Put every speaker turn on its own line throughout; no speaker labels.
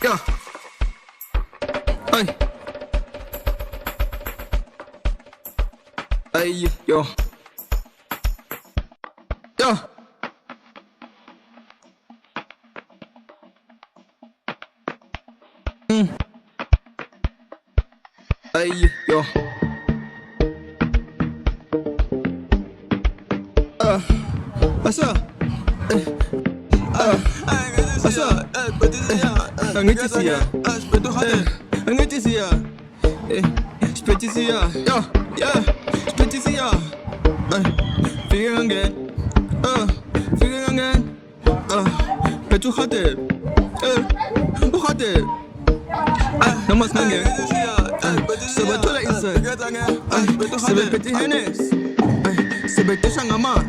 Yeah. Hey. Hey, yo. Yo. Hey, yo. What's up? What's up? Angetisia. Angetisia. Spetisia. Yo, yeah. Spetisia. Figure again. Figure again. Petu hade. Hade. Namas nange. Sebetulnya inside. Sebet peti henes. Sebet shangamat.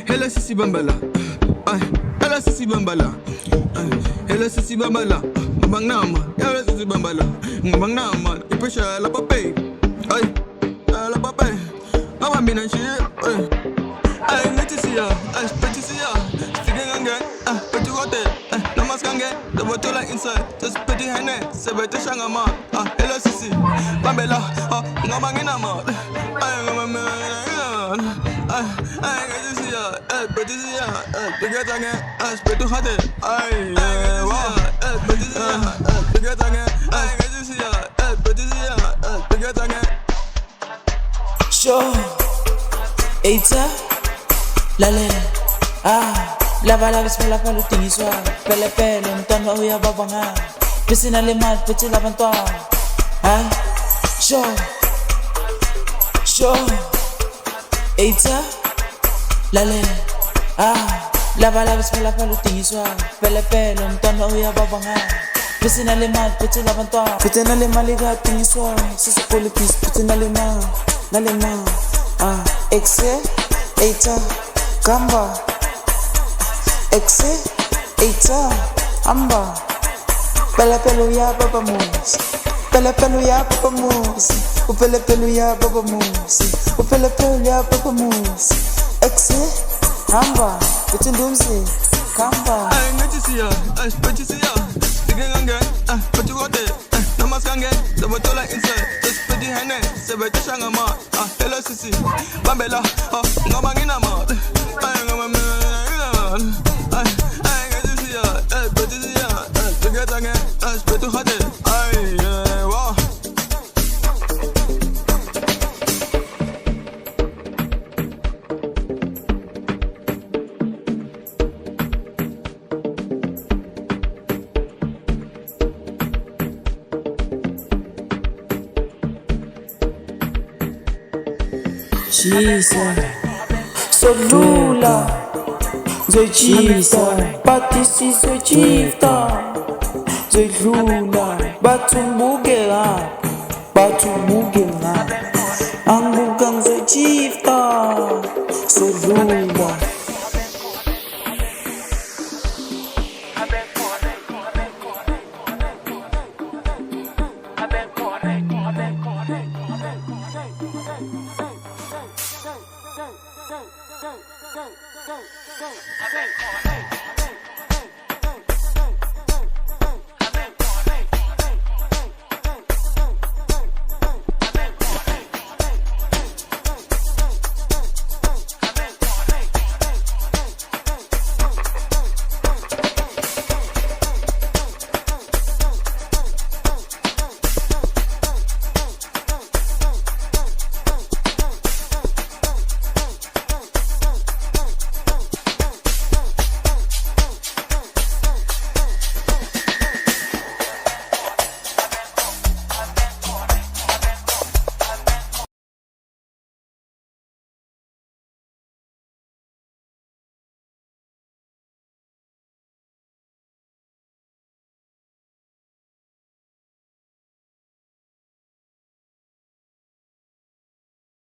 Hela sisi bambala. Hela sisi bambala. Hela sisi bambala. Ngabang nama. Hela sisi bambala. Ngabang nama. Ipesha la pape. La pape. Ngabang binan shit. Ngati siya. Peti siya. Stigeng ange. Peti hote. Namas kange. Sebetulnya inside. Just peti henes. Sebet shangamat. Hela sisi bambala. Ngabang nama. Ngabang
Show, eita, lale, lava la ves la palo tingiswa, pele pele, mtano uya babanga, pisina le mal, peti la bantoa, show, eita, lale, lava la ves la palo tingiswa, pele pele, mtano uya babanga, pisina le mal, peti la bantoa, pisina le maliga tingiswa, sisi polipis, pisina le mal. Nalema, exe, eita, gamba, exe, eita, amba, pele pelo ya baba mus, pele pelo ya baba mus, pele pelo ya baba mus, pele pelo ya baba mus, exe, amba, utindumsi, gamba.
Ngati siya, tigengange, patiwote, namaskange, sebetola inside, just pedi hene, sebete shangama, hela sisi, bambela, ngabang nama, ngati siya, pedi siya, tigengange, sebetu hade, wow.
Jesus, Solula, Zochisa, Patisi Zochita, Zolula, Batumuge, Batumuge.